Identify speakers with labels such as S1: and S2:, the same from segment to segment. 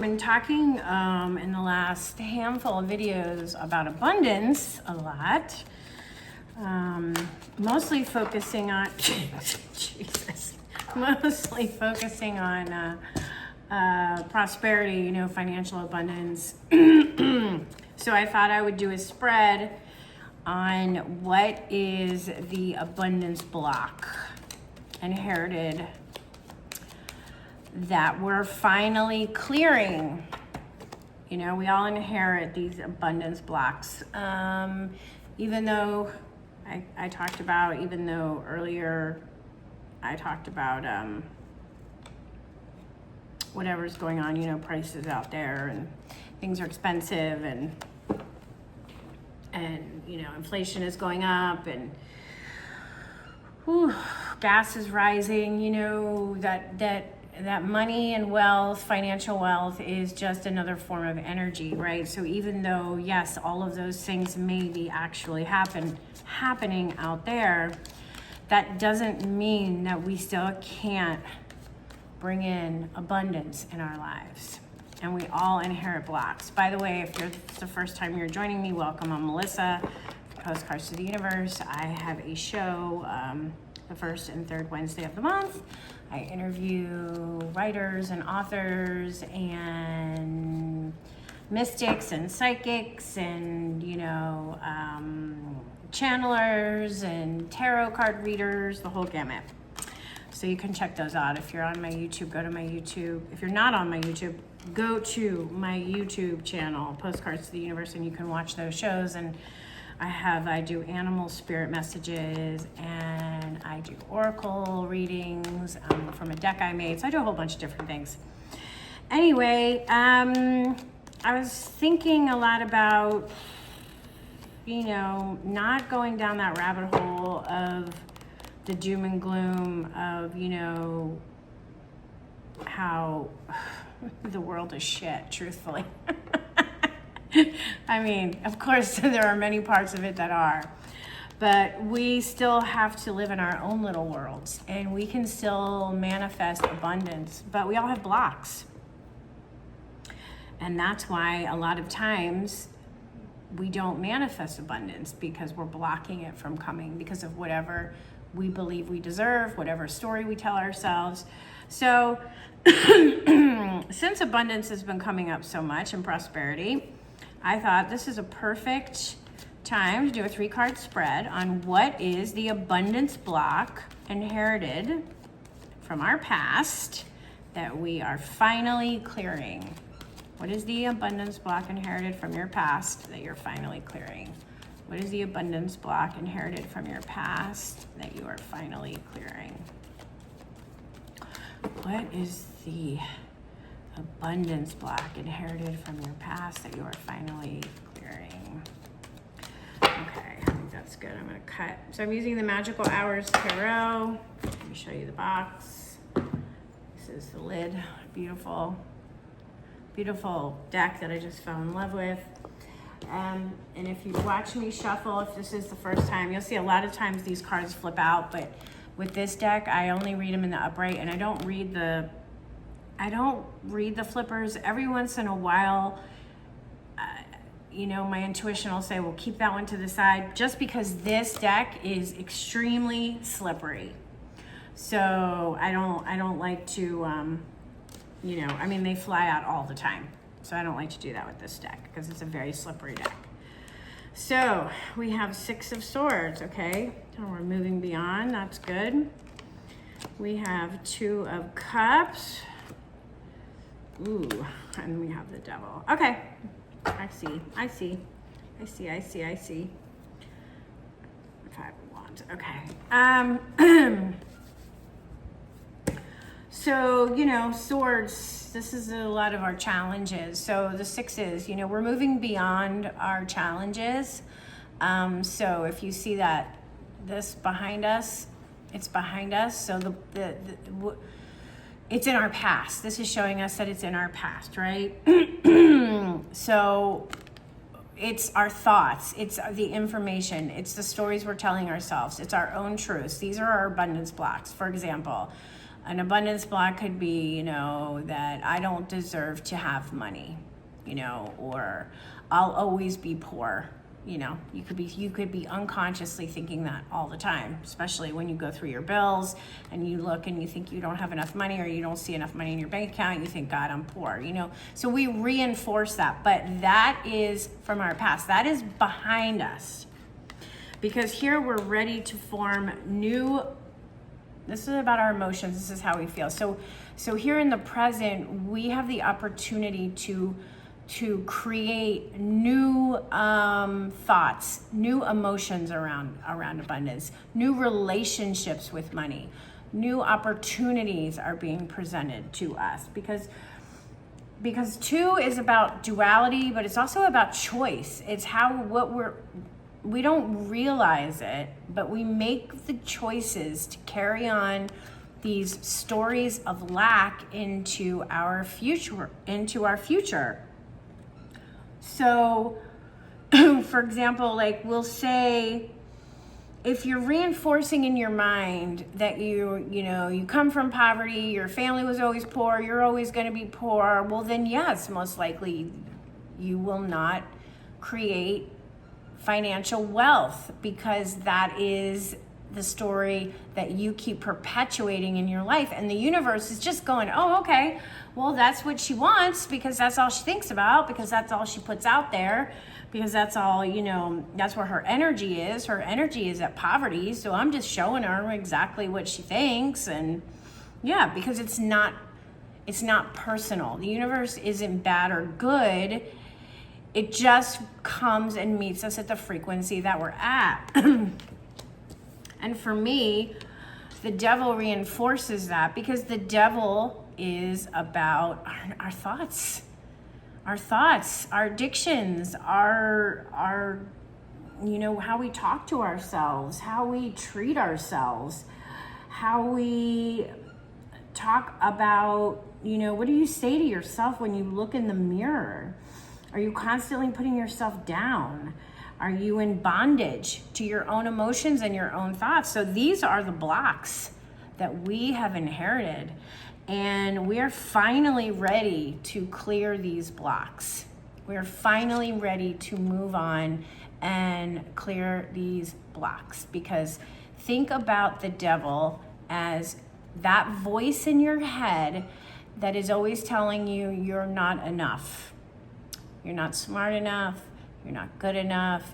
S1: I've been talking in the last handful of videos about abundance a lot, mostly focusing on Jesus, mostly focusing on prosperity, financial abundance. So I thought I would do a spread on what is the abundance block inherited that we're finally clearing. We all inherit these abundance blocks. Even though earlier I talked about whatever's going on, prices out there and things are expensive and inflation is going up and gas is rising, that money and wealth, financial wealth is just another form of energy, right? So even though, yes, all of those things may be actually happening out there, that doesn't mean that we still can't bring in abundance in our lives. And we all inherit blocks. By the way, if it's the first time you're joining me, welcome. I'm Melissa, Postcards to the Universe. I have a show the first and third Wednesday of the month. I interview writers and authors and mystics and psychics and, channelers and tarot card readers, the whole gamut. So you can check those out. If you're on my YouTube, go to my YouTube. If you're not on my YouTube, go to my YouTube channel, Postcards to the Universe, and you can watch those shows. And I do animal spirit messages, and I do oracle readings from a deck I made. So I do a whole bunch of different things. Anyway, I was thinking a lot about, not going down that rabbit hole of the doom and gloom of, how the world is shit, truthfully. I mean, of course, there are many parts of it that are, but we still have to live in our own little worlds, and we can still manifest abundance, but we all have blocks. And that's why a lot of times we don't manifest abundance, because we're blocking it from coming because of whatever we believe we deserve, whatever story we tell ourselves. So since abundance has been coming up so much in prosperity, I thought this is a perfect time to do a 3-card spread on what is the abundance block inherited from our past that we are finally clearing. What is the abundance block inherited from your past that you're finally clearing? What is the abundance block inherited from your past that you are finally clearing? What is the abundance block inherited from your past that you are finally clearing? Okay, I think that's good. I'm going to cut. So I'm using the Magical Hours Tarot. Let me show you the box. This is the lid. Beautiful, beautiful deck that I just fell in love with. And if you watch me shuffle, if this is the first time, you'll see a lot of times these cards flip out, but with this deck, I only read them in the upright, and I don't read the flippers. Every once in a while, my intuition will say, well, keep that one to the side, just because this deck is extremely slippery. So I don't like to, they fly out all the time. So I don't like to do that with this deck because it's a very slippery deck. So we have 6 of Swords, okay? So we're moving beyond, that's good. We have 2 of Cups. Ooh, and we have the Devil. Okay, I see. 5 of Wands, okay. So, swords, this is a lot of our challenges. So the 6s, we're moving beyond our challenges. So if you see that this behind us, it's behind us. So it's in our past. This is showing us that it's in our past, right? So it's our thoughts, it's the information, it's the stories we're telling ourselves, it's our own truths. These are our abundance blocks. For example, An abundance block could be, you know, that I don't deserve to have money, you know, or I'll always be poor. You know, you could be unconsciously thinking that all the time, especially when you go through your bills and you look and you think you don't have enough money, or you don't see enough money in your bank account. You think, God, I'm poor, you know? So we reinforce that, but that is from our past. That is behind us, because here we're ready to form new. This is about our emotions. This is how we feel. So here in the present, we have the opportunity to create new thoughts, new emotions around abundance, new relationships with money, new opportunities are being presented to us, because two is about duality, but it's also about choice. It's we don't realize it, but we make the choices to carry on these stories of lack into our future. So, for example, like we'll say, if you're reinforcing in your mind that you come from poverty, your family was always poor, you're always going to be poor, well then yes, most likely you will not create financial wealth, because that is the story that you keep perpetuating in your life, and the universe is just going, oh, okay, well, that's what she wants, because that's all she thinks about, because that's all she puts out there, because that's all, that's where her energy is. Her energy is at poverty, so I'm just showing her exactly what she thinks. And yeah, because it's not personal. The universe isn't bad or good. It just comes and meets us at the frequency that we're at. And for me, the devil reinforces that, because the devil is about our thoughts, our addictions, our how we talk to ourselves, how we treat ourselves, how we talk about, what do you say to yourself when you look in the mirror? Are you constantly putting yourself down? Are you in bondage to your own emotions and your own thoughts? So these are the blocks that we have inherited, and we are finally ready to clear these blocks. We're finally ready to move on and clear these blocks, because think about the devil as that voice in your head that is always telling you you're not enough. You're not smart enough. You're not good enough.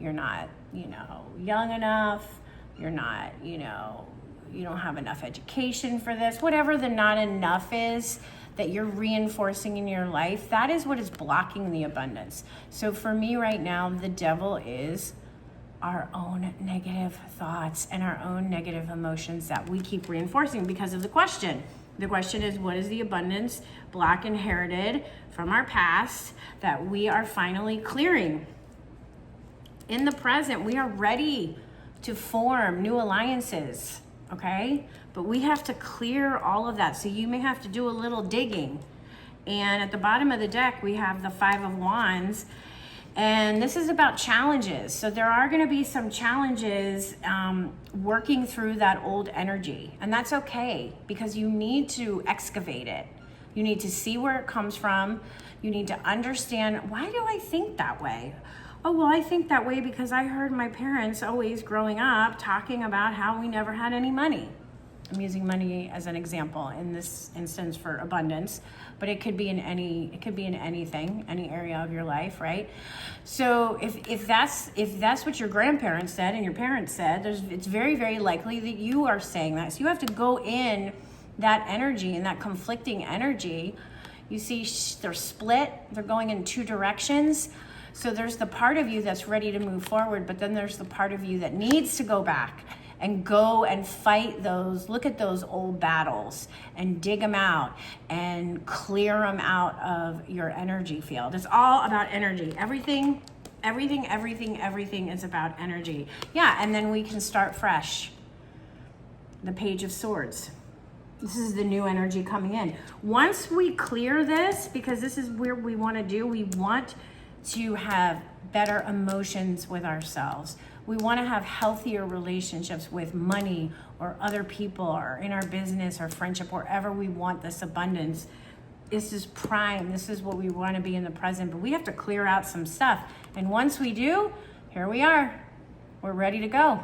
S1: You're not, young enough. You're not, you don't have enough education for this. Whatever the not enough is that you're reinforcing in your life, that is what is blocking the abundance. So for me right now, the devil is our own negative thoughts and our own negative emotions that we keep reinforcing because of the question. The question is, what is the abundance block inherited from our past that we are finally clearing? In the present, we are ready to form new alliances, okay? But we have to clear all of that. So you may have to do a little digging. And at the bottom of the deck, we have the 5 of Wands. And this is about challenges. So there are going to be some challenges working through that old energy. And that's okay, because you need to excavate it. You need to see where it comes from. You need to understand, why do I think that way? Oh, well, I think that way because I heard my parents always growing up talking about how we never had any money. I'm using money as an example in this instance for abundance, but it could be in anything, any area of your life, right? So if that's what your grandparents said and your parents said, it's very, very likely that you are saying that. So you have to go in that energy and that conflicting energy. You see, they're split. They're going in 2 directions. So there's the part of you that's ready to move forward, but then there's the part of you that needs to go back and go and fight those, look at those old battles and dig them out and clear them out of your energy field. It's all about energy. Everything is about energy. Yeah, and then we can start fresh. The Page of Swords. This is the new energy coming in. Once we clear this, because this is where we want to do, we want to have better emotions with ourselves. We want to have healthier relationships with money or other people or in our business or friendship, wherever we want this abundance. This is prime. This is what we want to be in the present, but we have to clear out some stuff. And once we do, here we are. We're ready to go.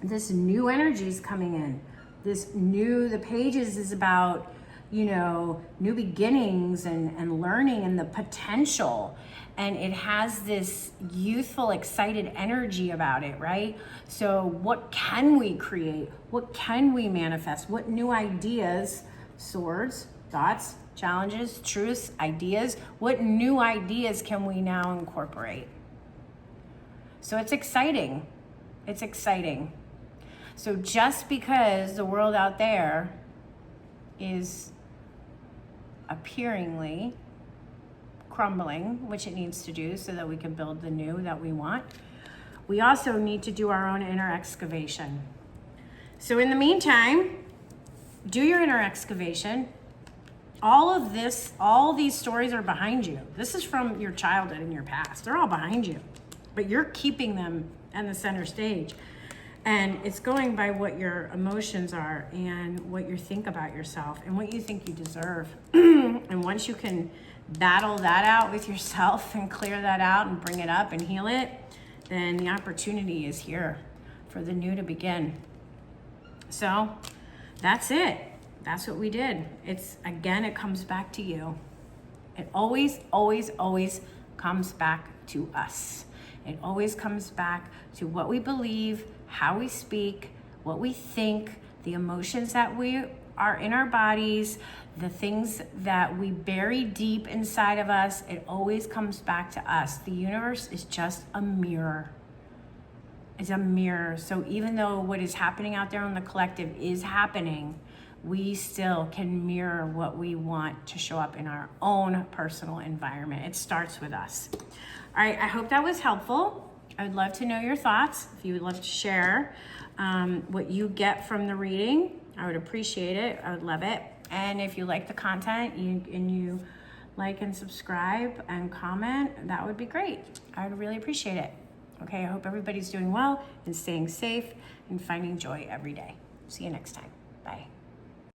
S1: This new energy is coming in. The pages is about, new beginnings and learning and the potential. And it has this youthful, excited energy about it, right? So what can we create? What can we manifest? What new ideas, swords, thoughts, challenges, truths, ideas, what new ideas can we now incorporate? So it's exciting. It's exciting. So just because the world out there is appearingly crumbling, which it needs to do so that we can build the new that we want, we also need to do our own inner excavation. So in the meantime, do your inner excavation. All these stories are behind you. This is from your childhood and your past. They're all behind you, but you're keeping them on the center stage. And it's going by what your emotions are and what you think about yourself and what you think you deserve. And once you can battle that out with yourself and clear that out and bring it up and heal it, then the opportunity is here for the new to begin. So that's it. That's what we did. It comes back to you. It always, always, always comes back to us. It always comes back to what we believe, how we speak, what we think, the emotions that we are in our bodies, the things that we bury deep inside of us. It always comes back to us. The universe is just a mirror. It's a mirror. So even though what is happening out there in the collective is happening, we still can mirror what we want to show up in our own personal environment. It starts with us. All right, I hope that was helpful. I would love to know your thoughts. If you would love to share what you get from the reading, I would appreciate it. I would love it. And if you like the content and you like and subscribe and comment, that would be great. I would really appreciate it. Okay, I hope everybody's doing well and staying safe and finding joy every day. See you next time. Bye.